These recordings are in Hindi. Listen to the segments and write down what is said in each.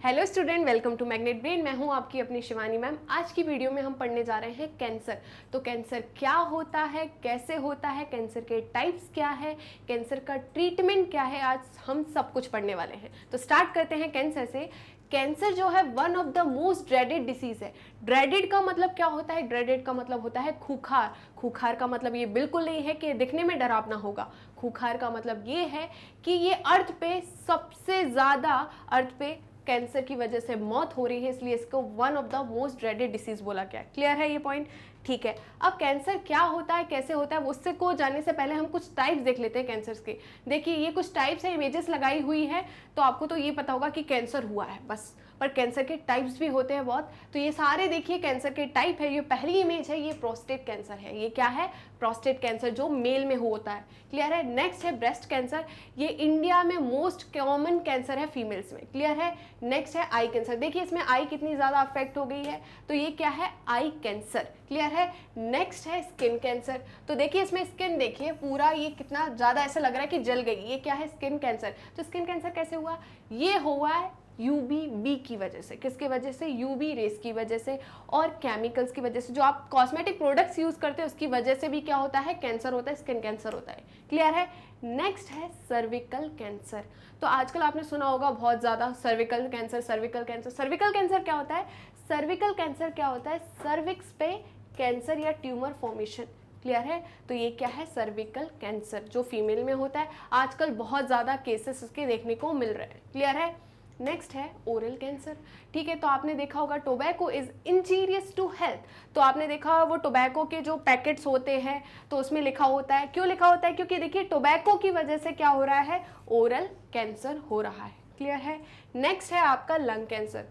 Hello student, welcome to magnet brain. मैं हूं आपकी अपनी शिवानी मैम। आज की वीडियो में हम पढ़ने जा रहे हैं कैंसर। तो कैंसर क्या होता है, कैसे होता है, कैंसर के टाइप्स क्या है, कैंसर का ट्रीटमेंट क्या है, आज हम सब कुछ पढ़ने वाले हैं। तो स्टार्ट करते हैं कैंसर से। कैंसर जो है one of the most dreaded disease है। ड्रेडेड का मतलब क्या होता है? ड्रेडेड का मतलब होता है खूंखार। खूंखार का मतलब ये बिल्कुल नहीं है कि दिखने में डरावना होगा। खूंखार का मतलब ये है कि ये अर्थ पे सबसे ज्यादा अर्थ पे कैंसर की वजह से मौत हो रही है, इसलिए इसको one of the most dreaded disease बोला गया है। क्लियर है ये पॉइंट? ठीक है। अब कैंसर क्या होता है, कैसे होता है, उससे को जानने से पहले हम कुछ टाइप्स देख लेते हैं कैंसर के। देखिए ये कुछ टाइप्स है, इमेजेस लगाई हुई है, तो आपको तो ये पता होगा कि कैंसर हुआ है बस, पर कैंसर के टाइप्स भी होते हैं बहुत। तो ये सारे देखिए कैंसर के टाइप है। ये पहली इमेज है, ये प्रोस्टेट कैंसर है। ये क्या है? प्रोस्टेट कैंसर, जो मेल में होता है। क्लियर है? नेक्स्ट है ब्रेस्ट कैंसर। ये इंडिया में मोस्ट कॉमन कैंसर है फीमेल्स में। क्लियर है? नेक्स्ट है आई कैंसर। देखिए इसमें आई कितनी ज्यादा अफेक्ट हो गई है, तो ये क्या है? आई कैंसर। क्लियर है? नेक्स्ट है स्किन कैंसर। तो देखिए इसमें स्किन देखिए पूरा ये कितना ज्यादा ऐसा लग रहा है कि जल गई। ये क्या है? Skin cancer. तो स्किन कैंसर कैसे हुआ? ये हुआ है यूवीबी की वजह से। किसकी वजह से? यूवी रेस की वजह से और केमिकल्स की वजह से। जो आप कॉस्मेटिक प्रोडक्ट्स यूज करते हैं उसकी वजह से भी क्या होता है? कैंसर होता है, स्किन कैंसर होता है। क्लियर है? नेक्स्ट है सर्विकल कैंसर। तो आजकल आपने सुना होगा बहुत ज्यादा cervical cancer, cervical cancer. Cervical cancer क्या होता है? सर्विकल कैंसर क्या होता है? सर्विक्स पे कैंसर या ट्यूमर फॉर्मेशन। क्लियर है? तो ये क्या है? सर्विकल कैंसर, जो फीमेल में होता है। आजकल बहुत ज्यादा केसेस इसके देखने को मिल रहे हैं। क्लियर है? नेक्स्ट है ओरल कैंसर। ठीक है, तो आपने देखा होगा tobacco is injurious to health. तो आपने देखा वो टोबैको के जो पैकेट्स होते हैं तो उसमें लिखा होता है। क्यों लिखा होता है? क्योंकि देखिए टोबैको की वजह से क्या हो रहा है? ओरल कैंसर हो रहा है। क्लियर है? नेक्स्ट है आपका लंग कैंसर।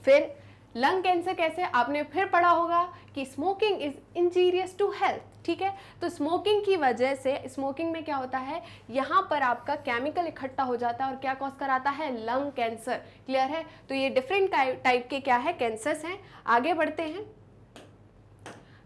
फिर लंग कैंसर कैसे? आपने फिर पढ़ा होगा कि smoking is injurious to health. ठीक है, तो स्मोकिंग की वजह से, स्मोकिंग में क्या होता है, यहाँ पर आपका केमिकल इकट्ठा हो जाता है और क्या कॉज कराता है? Lung cancer. क्लियर है? तो ये डिफरेंट टाइप के क्या है? कैंसर्स हैं। आगे बढ़ते हैं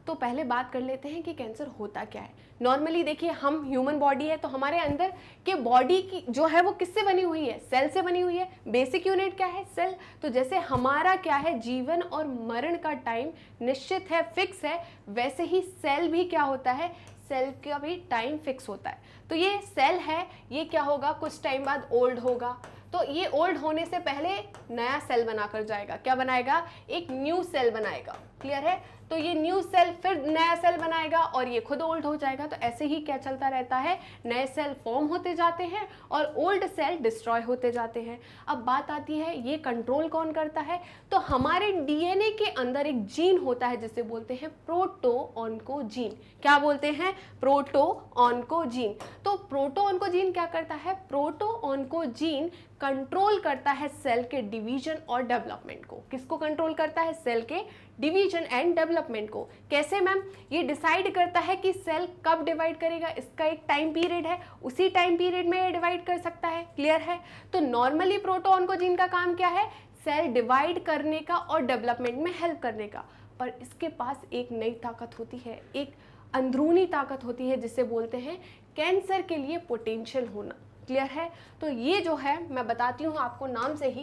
तो पहले बात कर लेते हैं कि कैंसर होता क्या है। नॉर्मली देखिए हम ह्यूमन बॉडी है, तो हमारे अंदर के बॉडी की जो है वो किससे बनी हुई है? सेल से बनी हुई है। बेसिक यूनिट क्या है? सेल। तो जैसे हमारा क्या है, जीवन और मरण का टाइम निश्चित है, फिक्स है, वैसे ही सेल भी क्या होता है? सेल का भी टाइम फिक्स होता है। तो ये सेल है, ये क्या होगा? कुछ टाइम बाद ओल्ड होगा। तो ये ओल्ड होने से पहले नया सेल बनाकर जाएगा। क्या बनाएगा? एक न्यू सेल बनाएगा। क्लियर है? तो ये न्यू सेल फिर नया सेल बनाएगा और ये खुद ओल्ड हो जाएगा। तो ऐसे ही क्या चलता रहता है? नए सेल फॉर्म होते जाते हैं और ओल्ड सेल डिस्ट्रॉय होते जाते हैं। अब बात आती है ये कंट्रोल कौन करता है? तो हमारे डीएनए के अंदर एक जीन होता है जिसे बोलते हैं प्रोटोऑन्कोजीन। क्या बोलते हैं? प्रोटोऑन्कोजीन। तो प्रोटोऑन्कोजीन क्या करता है? प्रोटोऑन्कोजीन कंट्रोल करता है सेल के डिवीजन और डेवलपमेंट को। किसको कंट्रोल करता है? सेल के डिवीजन एंड डेवलपमेंट को। कैसे मैम? ये डिसाइड करता है कि सेल कब डिवाइड करेगा, इसका एक टाइम पीरियड है, उसी टाइम पीरियड में ये डिवाइड कर सकता है। क्लियर है? तो नॉर्मली प्रोटोऑन्कोजीन का काम क्या है? सेल डिवाइड करने का और डेवलपमेंट में हेल्प करने का। पर इसके पास एक नई ताकत होती है, एक अंदरूनी ताकत होती है जिसे बोलते हैं कैंसर के लिए पोटेंशियल होना। क्लियर है? तो ये जो है मैं बताती हूं आपको नाम से ही,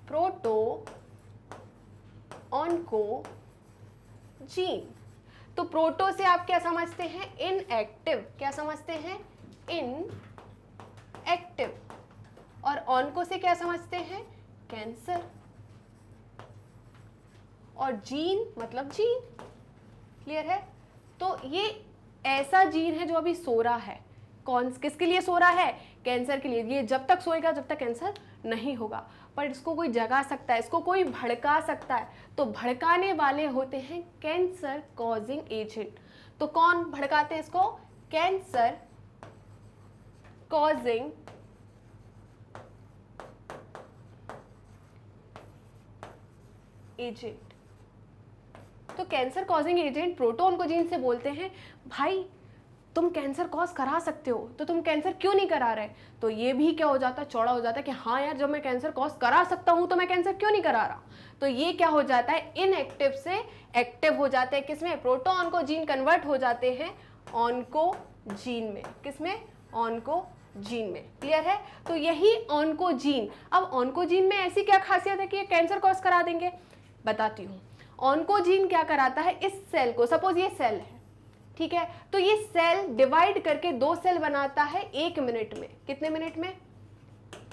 प्रोटोऑन्कोजीन। तो प्रोटो से आप क्या समझते हैं? इनएक्टिव। क्या समझते हैं? इनएक्टिव। और ऑनको से क्या समझते हैं? कैंसर। और जीन मतलब जीन। क्लियर है? तो ये ऐसा जीन है जो अभी सो रहा है। कौन किसके लिए सो रहा है? कैंसर के लिए। ये जब तक सोएगा जब तक कैंसर नहीं होगा, पर इसको कोई जगा सकता है, इसको कोई भड़का सकता है। तो भड़काने वाले होते हैं कैंसर कॉजिंग एजेंट। तो कौन भड़काते हैं इसको? Cancer causing agent. तो कैंसर कॉजिंग एजेंट प्रोटोऑन्कोजीन से बोलते हैं भाई तुम कैंसर कॉज करा सकते हो, तो तुम कैंसर क्यों नहीं करा रहे? तो ये भी क्या हो जाता है? चौड़ा हो जाता है कि हाँ यार, जब मैं कैंसर कॉज करा सकता हूं तो मैं कैंसर क्यों नहीं करा रहा? तो ये क्या हो जाता है? इनएक्टिव से एक्टिव हो जाते हैं। किसमें? प्रोटोऑन्कोजीन कन्वर्ट हो जाते हैं ऑन्कोजीन में। किसमें? ऑन्कोजीन जीन में। क्लियर है? तो यही ऑन्कोजीन। अब ऑन्कोजीन में ऐसी क्या खासियत है कि ये कैंसर कॉज करा देंगे? बताती हूँ। ऑन्कोजीन क्या कराता है, इस सेल को, सपोज ये सेल है, ठीक है, तो ये सेल डिवाइड करके 2 सेल बनाता है 1 मिनट में। कितने मिनट में?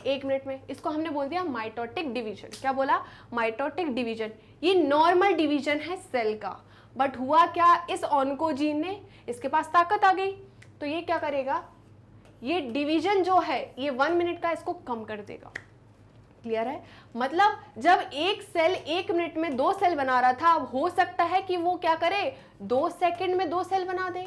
1 मिनट में। इसको हमने बोल दिया माइटोटिक डिवीजन। क्या बोला? Mitotic division. ये नॉर्मल डिवीजन है सेल का, बट हुआ क्या, इस ऑन्कोजीन ने, इसके पास ताकत आ गई, तो ये क्या करेगा, ये डिवीजन जो है ये 1 मिनट का इसको कम कर देगा। क्लियर है? मतलब जब एक सेल 1 मिनट में 2 सेल बना रहा था, अब हो सकता है कि वो क्या करे, 2 सेकंड में 2 सेल बना दे,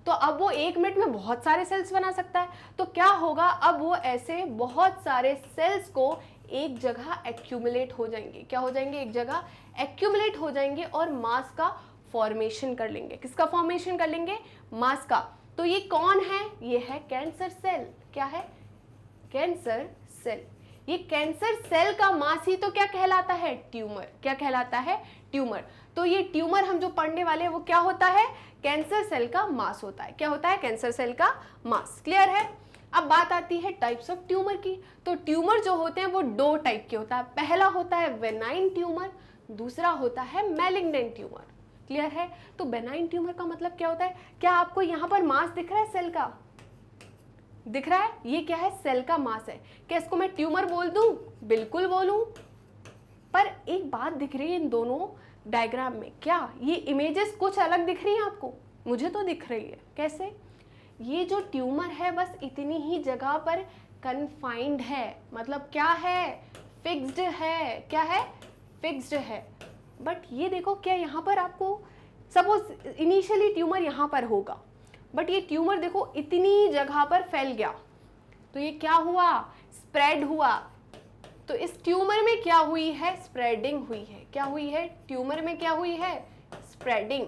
तो अब वो 1 मिनट में बहुत सारे सेल्स बना सकता है। तो क्या होगा, अब वो ऐसे बहुत सारे सेल्स को एक जगह एक्यूमुलेट हो जाएंगे। क्या हो जाएंगे? एक जगह एक्यूमुलेट हो जाएंगे और मास का फॉर्मेशन कर लेंगे। किसका फॉर्मेशन कर लेंगे? मास का। तो ये कौन है? ये है कैंसर सेल। क्या है? Cancer cell. ये कैंसर सेल का मास ही तो क्या कहलाता है? ट्यूमर। क्या कहलाता है? ट्यूमर। तो ये ट्यूमर हम जो पढ़ने वाले हैं वो क्या होता है? कैंसर सेल का मास होता है। क्या होता है? कैंसर सेल का मास। क्लियर है? अब बात आती है टाइप्स ऑफ ट्यूमर की। तो ट्यूमर जो होते हैं वो 2 टाइप के होता है। पहला होता है बेनाइन ट्यूमर, दूसरा होता है मैलिग्नेंट ट्यूमर। क्लियर है? तो बेनाइन ट्यूमर का मतलब क्या होता है? क्या आपको यहाँ पर मास दिख रहा है सेल का? दिख रहा है? ये क्या है? सेल का मास है। क्या इसको मैं ट्यूमर बोल दूं? बिल्कुल बोलूं। पर एक बात दिख रही है इन दोनों डायग्राम में, क्या ये इमेजेस कुछ अलग दिख रही हैं आपको? मुझे तो दिख रही है। कैसे? ये जो ट्यूमर है बस इतनी ही जगह पर कन्फाइंड है, मतलब क्या है? फिक्स्ड है। क्या है? फिक्स्ड है। बट ये देखो, क्या यहाँ पर आपको, सपोज इनिशियली ट्यूमर यहाँ पर होगा, बट ये ट्यूमर देखो इतनी जगह पर फैल गया, तो ये क्या हुआ? स्प्रेड हुआ। तो इस ट्यूमर में क्या हुई है? स्प्रेडिंग हुई है। क्या हुई है? ट्यूमर में क्या हुई है? स्प्रेडिंग।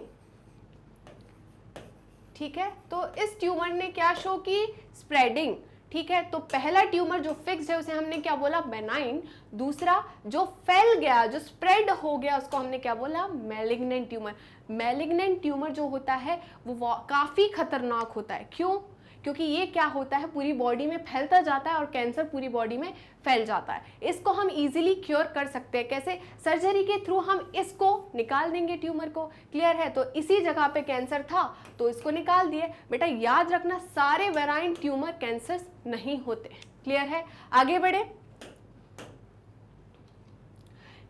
ठीक है, तो इस ट्यूमर ने क्या शो की? स्प्रेडिंग। ठीक है, तो पहला ट्यूमर जो फिक्स्ड है उसे हमने क्या बोला? बेनाइन। दूसरा जो फैल गया, जो स्प्रेड हो गया, उसको हमने क्या बोला? Malignant tumour. मैलिग्नेंट ट्यूमर जो होता है वो काफी खतरनाक होता है। क्यों? क्योंकि ये क्या होता है, पूरी बॉडी में फैलता जाता है और कैंसर पूरी बॉडी में फैल जाता है। इसको हम इजीली क्योर कर सकते हैं। कैसे? सर्जरी के थ्रू हम इसको निकाल देंगे ट्यूमर को। क्लियर है? तो इसी जगह पे कैंसर था तो इसको निकाल दिए। बेटा याद रखना, सारे वेराइन ट्यूमर कैंसर नहीं होते। क्लियर है? आगे बढ़े।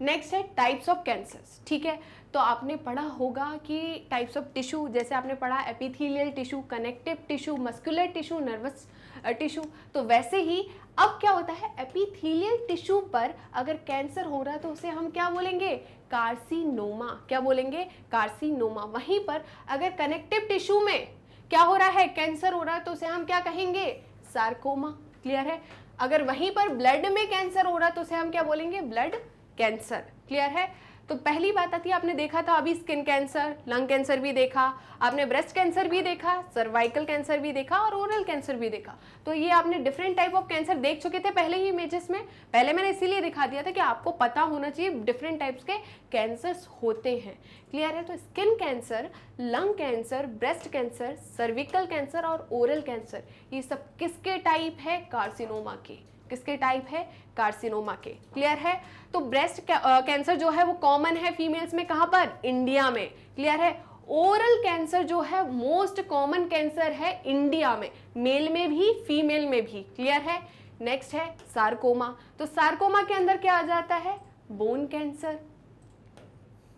नेक्स्ट है टाइप्स ऑफ कैंसर्स। ठीक है, तो आपने पढ़ा होगा कि टाइप्स ऑफ टिश्यू, जैसे आपने पढ़ा epithelial tissue, connective tissue, muscular tissue, nervous tissue, तो वैसे ही अब क्या होता है, एपिथेलियल टिश्यू पर अगर कैंसर हो रहा है तो उसे हम क्या बोलेंगे? कार्सिनोमा। क्या बोलेंगे? कार्सिनोमा। वहीं पर अगर कनेक्टिव टिश्यू में क्या हो रहा है, कैंसर हो रहा है, तो उसे हम क्या कहेंगे? सार्कोमा। क्लियर है? अगर वहीं पर ब्लड में कैंसर हो रहा है तो उसे हम क्या बोलेंगे? Blood cancer. क्लियर है? तो पहली बात आती है, आपने देखा था अभी स्किन कैंसर, लंग कैंसर भी देखा, आपने ब्रेस्ट कैंसर भी देखा, सर्वाइकल कैंसर भी देखा और ओरल कैंसर भी देखा। तो ये आपने डिफरेंट टाइप ऑफ कैंसर देख चुके थे पहले ही इमेजेस में। पहले मैंने इसीलिए दिखा दिया था कि आपको पता होना चाहिए डिफरेंट टाइप्स के कैंसर्स होते हैं। क्लियर है? तो skin cancer, lung cancer, breast cancer, cervical cancer और ओरल कैंसर, ये सब किसके टाइप है? कार्सिनोमा के। किसके टाइप है? कार्सिनोमा के। क्लियर है? तो ब्रेस्ट कैंसर जो है वो कॉमन है फीमेल्स में, कहां पर? इंडिया में। क्लियर है? ओरल कैंसर जो है मोस्ट कॉमन कैंसर है इंडिया में, मेल में भी फीमेल में भी। क्लियर है? नेक्स्ट है सार्कोमा। तो सार्कोमा के अंदर क्या आ जाता है? बोन कैंसर,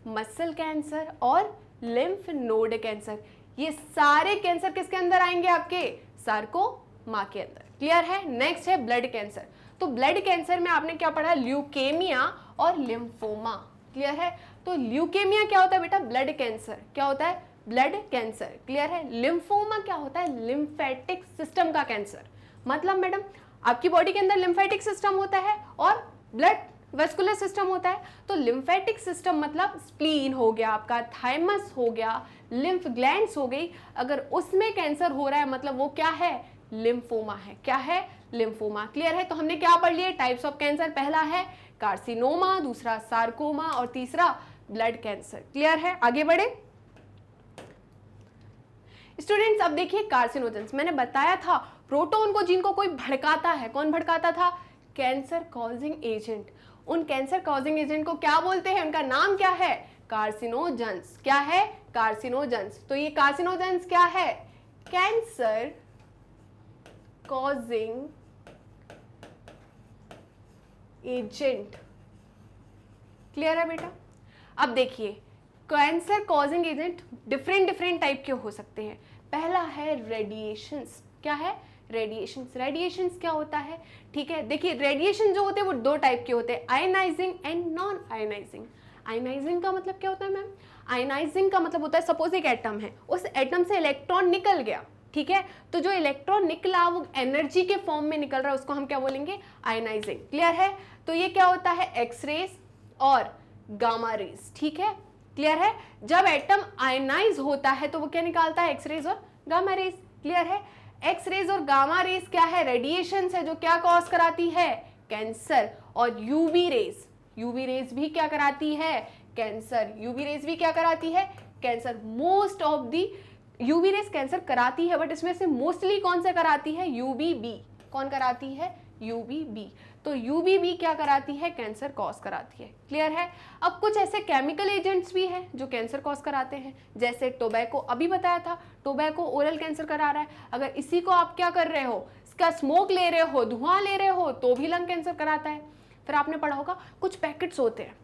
मसल कैंसर और लिम्फ नोड कैंसर। ये सारे कैंसर किसके अंदर आएंगे? आपके सार्कोमा के अंदर। क्लियर है? नेक्स्ट है ब्लड कैंसर। तो ब्लड कैंसर में आपने क्या पढ़ा? ल्यूकेमिया और लिम्फोमा। क्लियर है? तो ल्यूकेमिया क्या होता है बेटा? Blood cancer. क्या होता है? Blood cancer. क्लियर है? लिम्फोमा क्या होता है? लिम्फेटिक सिस्टम का कैंसर। मतलब मैडम आपकी बॉडी के अंदर लिम्फेटिक सिस्टम होता है और ब्लड वेस्कुलर सिस्टम होता है। तो लिम्फेटिक सिस्टम मतलब स्प्लीन हो गया आपका, थाइमस हो गया, लिम्फ ग्लैंड्स हो गई, अगर उसमें कैंसर हो रहा है मतलब वो क्या है? लिम्फोमा है। क्या है? लिम्फोमा। क्लियर है? तो हमने क्या पढ़ लिया? Types of cancer. पहला है कार्सिनोमा, दूसरा सार्कोमा और तीसरा ब्लड कैंसर। क्लियर है? आगे बढ़े स्टूडेंट्स। अब देखिए कार्सिनोजेंस, मैंने बताया था प्रोटोन को जिनको कोई भड़काता है, कौन भड़काता था? Cancer causing agent. उन कैंसर कॉजिंग एजेंट को क्या बोलते हैं? उनका नाम क्या है? कार्सिनोजेंस। क्या है? कार्सिनोजेंस। तो ये कार्सिनोजेंस क्या है? Cancer causing agent. क्लियर है बेटा? अब देखिए, cancer causing agent different type के हो सकते हैं। पहला है रेडिएशंस। क्या है? रेडिएशंस। रेडिएशंस क्या होता है? ठीक है, देखिए रेडिएशन जो होते हैं वो दो टाइप के होते हैं, ionising and non ionising. Ionising का मतलब क्या होता है मैम? आयनाइजिंग का मतलब होता है, सपोज एक एटम है, उस एटम से इलेक्ट्रॉन निकल गया, ठीक है, तो जो इलेक्ट्रॉन निकला वो एनर्जी के फॉर्म में निकल रहा है, उसको हम क्या बोलेंगे? आयनाइजिंग। क्लियर है? तो ये क्या होता है? एक्स रेज और गामा रेज। ठीक है, क्लियर है? जब एटम आयनाइज होता है तो वो क्या निकालता है? एक्स रेज और गामा रेज। क्लियर है? एक्स रेज और गामा रेज क्या है? रेडिएशन है जो क्या कॉज कराती है? कैंसर। और यूवी रेज, यूवी रेज भी क्या कराती है? कैंसर। यूवी रेज भी क्या कराती है? Cancer. Most of the UV rays cancer कराती है, बट इसमें से मोस्टली कौन सा कराती है? यूवीबी। कौन कराती है? यूवीबी। तो यूवीबी क्या कराती है? कैंसर कॉज कराती है। क्लियर है? अब कुछ ऐसे केमिकल एजेंट्स भी हैं जो कैंसर कॉज कराते हैं, जैसे टोबैको, अभी बताया था, टोबैको ओरल कैंसर करा रहा है। अगर इसी को आप क्या कर रहे हो? इसका स्मोक ले रहे हो, धुआं ले रहे हो, तो भी लंग कैंसर कराता है। फिर आपने पढ़ा होगा कुछ पैकेट्स होते हैं,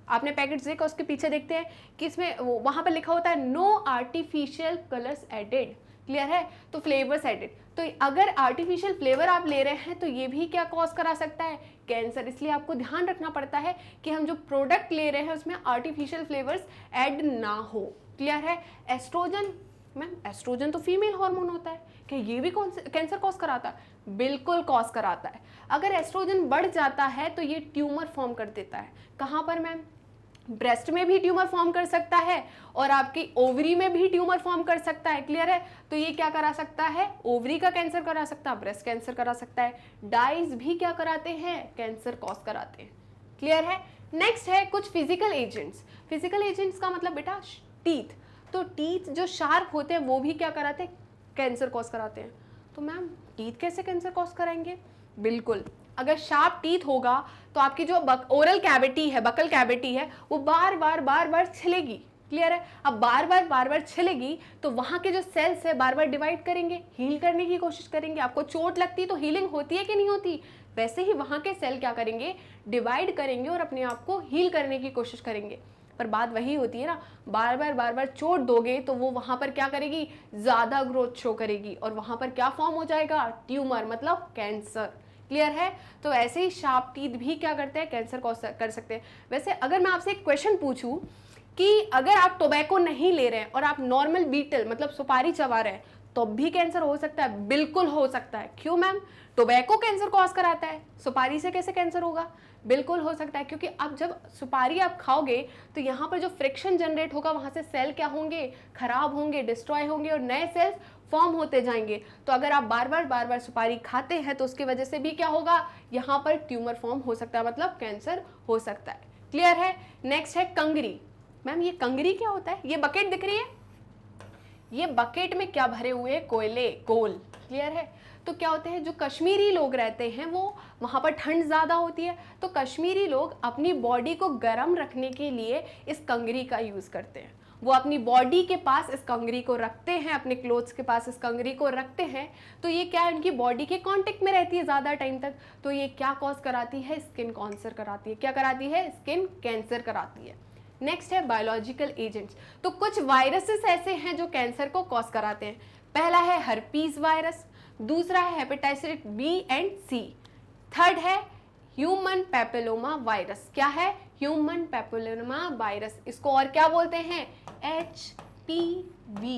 आपने पैकेट्स देखा, उसके पीछे देखते हैं कि इसमें वहां पर लिखा होता है no artificial colours added. Clear है? तो फ्लेवर्स एडेड। तो अगर आर्टिफिशियल फ्लेवर आप ले रहे हैं तो ये भी क्या कॉज करा सकता है? कैंसर। इसलिए आपको ध्यान रखना पड़ता है कि हम जो प्रोडक्ट ले रहे हैं उसमें आर्टिफिशियल फ्लेवर्स ऐड ना हो। क्लियर है? एस्ट्रोजन, मैम एस्ट्रोजन तो फीमेल हार्मोन होता है, क्या ये भी कैंसर कॉज कराता है? बिल्कुल कॉज कराता है। अगर एस्ट्रोजन बढ़ जाता है तो ये ट्यूमर फॉर्म कर देता है। कहाँ पर मैम? ब्रेस्ट में भी ट्यूमर फॉर्म कर सकता है और आपकी ओवरी में भी ट्यूमर फॉर्म कर सकता है। क्लियर है? तो ये क्या करा सकता है? ओवरी का कैंसर करा सकता है, ब्रेस्ट कैंसर करा सकता है। डाइज भी क्या कराते हैं? कैंसर कॉज कराते हैं। क्लियर है? नेक्स्ट है कुछ फिजिकल एजेंट्स। फिजिकल एजेंट्स का मतलब बेटा टीथ। तो टीथ जो शार्प होते हैं वो भी क्या कराते हैं? कैंसर कॉज कराते हैं। तो मैम टीथ कैसे कैंसर कॉज कराएंगे? बिल्कुल, अगर शार्प टीथ होगा तो आपकी जो ओरल कैविटी है, बकल कैविटी है, वो बार बार छिलेगी। क्लियर है? अब बार बार छिलेगी तो वहां के जो सेल्स है बार बार डिवाइड करेंगे, हील करने की कोशिश करेंगे। आपको चोट लगती है तो हीलिंग होती है कि नहीं होती? वैसे ही वहां के सेल क्या करेंगे? डिवाइड करेंगे और अपने आप को हील करने की कोशिश करेंगे। पर बात वही होती है ना, बार बार चोट दोगे तो वो वहां पर क्या करेगी? ज्यादा ग्रोथ शो करेगी और वहां पर क्या फॉर्म हो जाएगा? ट्यूमर, मतलब कैंसर। क्लियर है? तो ऐसे ही शार्प टीथ भी क्या करते हैं? कैंसर कॉज कर सकते हैं। वैसे अगर मैं आपसे एक क्वेश्चन पूछूं कि अगर आप टोबैको नहीं ले रहे हैं और आप नॉर्मल बीटल मतलब सुपारी चबा रहे हैं तो भी कैंसर हो सकता है? बिल्कुल हो सकता है। क्यों मैम? टोबैको कैंसर कॉज कराता है, सुपारी से कैसे कैंसर होगा? बिल्कुल हो सकता है, क्योंकि अब जब सुपारी आप खाओगे तो यहाँ पर जो फ्रिक्शन जनरेट होगा वहां से सेल क्या होंगे? खराब होंगे, डिस्ट्रॉय होंगे और नए सेल्स फॉर्म होते जाएंगे। तो अगर आप बार बार सुपारी खाते हैं तो उसकी वजह से भी क्या होगा? यहाँ पर ट्यूमर फॉर्म हो सकता है, मतलब कैंसर हो सकता है। क्लियर है? नेक्स्ट है कंगरी। मैम ये कंगरी क्या होता है? ये बकेट दिख रही है, ये बकेट में क्या भरे हुए? कोयले, कोल। क्लियर है? तो क्या होते हैं, जो कश्मीरी लोग रहते हैं वो वहाँ पर ठंड ज़्यादा होती है, तो कश्मीरी लोग अपनी बॉडी को गर्म रखने के लिए इस कंगरी का यूज़ करते हैं। वो अपनी बॉडी के पास इस कंगरी को रखते हैं, अपने क्लोथ्स के पास इस कंगरी को रखते हैं। तो ये क्या है? उनकी बॉडी के कांटेक्ट में रहती है ज़्यादा टाइम तक। तो ये क्या कॉज कराती है? स्किन कैंसर कराती है। क्या कराती है? स्किन कैंसर कराती है। नेक्स्ट है बायोलॉजिकल एजेंट्स। तो कुछ वायरसेस ऐसे हैं जो कैंसर को कॉज कराते हैं। पहला है हर्पीज वायरस, दूसरा है hepatitis B and C, third है ह्यूमन पैपिलोमा वायरस। क्या है? Human papilloma virus. इसको और क्या बोलते हैं? HPV।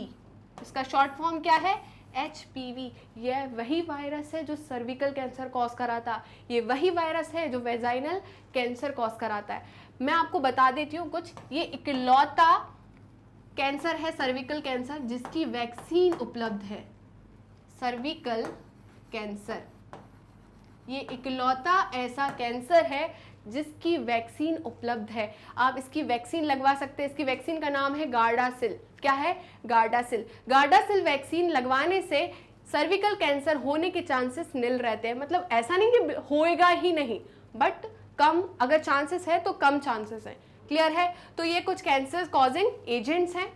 इसका शॉर्ट फॉर्म क्या है? HPV। यह वही वायरस है जो सर्विकल कैंसर कॉज कराता, ये वही वायरस है जो वेजाइनल कैंसर कॉज कराता है। मैं आपको बता देती हूँ कुछ, ये इकलौता कैंसर है सर्विकल कैंसर जिसकी वैक्सीन उपलब्ध है। सर्विकल कैंसर ये इकलौता ऐसा कैंसर है जिसकी वैक्सीन उपलब्ध है। आप इसकी वैक्सीन लगवा सकते हैं। इसकी वैक्सीन का नाम है गार्डासिल। क्या है? गार्डासिल। गार्डासिल वैक्सीन लगवाने से सर्विकल कैंसर होने के चांसेस निल रहते हैं, मतलब ऐसा नहीं कि होएगा ही नहीं, बट कम, अगर चांसेस है तो कम चांसेस हैं। क्लियर है? तो ये कुछ कैंसर कॉजिंग एजेंट्स हैं।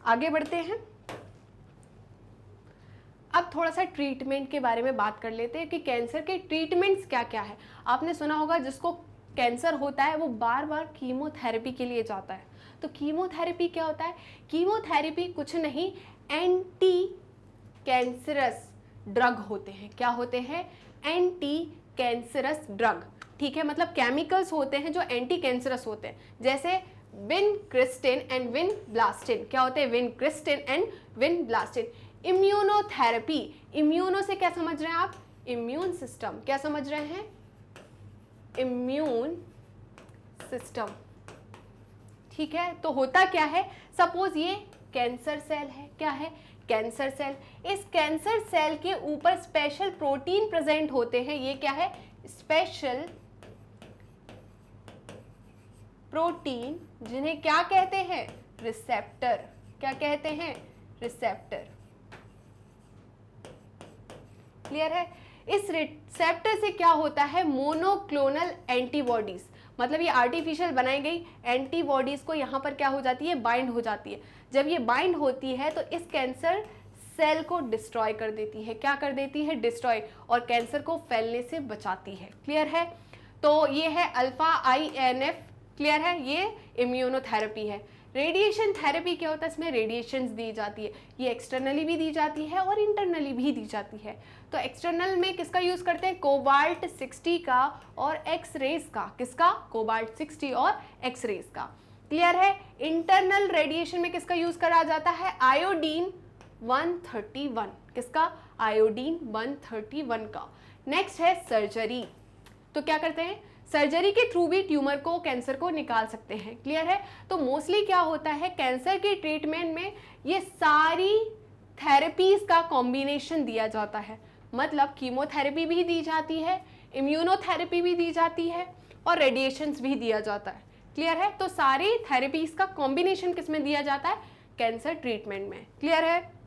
आगे बढ़ते हैं, अब थोड़ा सा ट्रीटमेंट के बारे में बात कर लेते हैं कि कैंसर के ट्रीटमेंट्स क्या क्या है। आपने सुना होगा जिसको कैंसर होता है वो बार बार कीमोथेरेपी के लिए जाता है। तो कीमोथेरेपी क्या होता है? कीमोथेरेपी कुछ नहीं, एंटी कैंसरस ड्रग होते हैं। क्या होते हैं? Anti cancerous drug. ठीक है, मतलब केमिकल्स होते हैं जो एंटी कैंसरस होते हैं, जैसे विनक्रिस्टिन एंड विनब्लास्टिन। क्या होते हैं? Vincristine and vinblastine. Immunotherapy, immuno से क्या समझ रहे हैं आप? Immune system. क्या समझ रहे हैं? Immune system. ठीक है, तो होता क्या है, सपोज ये कैंसर सेल है। क्या है? Cancer cell. इस कैंसर सेल के ऊपर स्पेशल प्रोटीन प्रेजेंट होते हैं। ये क्या है? स्पेशल प्रोटीन, जिन्हें क्या कहते हैं? रिसेप्टर। क्या कहते हैं? रिसेप्टर। क्लियर है? इस रिसेप्टर से क्या होता है? मोनोक्लोनल एंटीबॉडीज, मतलब ये आर्टिफिशियल बनाई गई एंटीबॉडीज को यहाँ पर क्या हो जाती है? बाइंड हो जाती है। जब ये बाइंड होती है तो इस कैंसर सेल को डिस्ट्रॉय कर देती है। क्या कर देती है? डिस्ट्रॉय, और कैंसर को फैलने से बचाती है। क्लियर है? तो ये है अल्फा INF। क्लियर है? ये इम्यूनोथेरेपी है। रेडिएशन थेरेपी क्या होता है? इसमें रेडिएशंस दी जाती है। ये एक्सटर्नली भी दी जाती है और इंटरनली भी दी जाती है। तो एक्सटर्नल में किसका यूज करते हैं? कोबाल्ट 60 का और एक्स-रेज का। किसका? कोबाल्ट 60 और एक्स-रेज का। क्लियर है? इंटरनल रेडिएशन में किसका यूज करा जाता है? आयोडीन 131। किसका? आयोडीन 131 का। नेक्स्ट है सर्जरी। तो क्या करते हैं? सर्जरी के थ्रू भी ट्यूमर को, कैंसर को निकाल सकते हैं। क्लियर है? तो मोस्टली क्या होता है, कैंसर के ट्रीटमेंट में ये सारी थेरेपीज का कॉम्बिनेशन दिया जाता है। मतलब कीमोथेरेपी भी दी जाती है, इम्यूनोथेरेपी भी दी जाती है और रेडिएशंस भी दिया जाता है। क्लियर है? तो सारी थेरेपीज का कॉम्बिनेशन किस में दिया जाता है? कैंसर ट्रीटमेंट में। क्लियर है?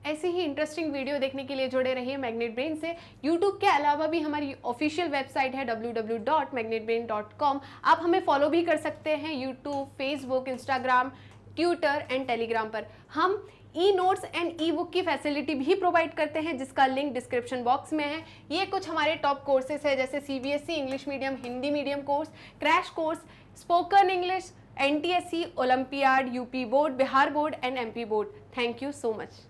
ऐसी ही इंटरेस्टिंग वीडियो देखने के लिए जुड़े रहिए मैग्नेट ब्रेन से। यूट्यूब के अलावा भी हमारी ऑफिशियल वेबसाइट है www.magnetbrain.com। आप हमें फॉलो भी कर सकते हैं YouTube, Facebook, Instagram, Twitter and Telegram पर। हम e notes and E book की फैसिलिटी भी प्रोवाइड करते हैं, जिसका लिंक डिस्क्रिप्शन बॉक्स में है। ये कुछ हमारे टॉप कोर्सेज है, जैसे CBSE English medium, Hindi medium course, crash course, spoken English, NTSC, olympiad, UP board, Bihar board and MP board. Thank you so much.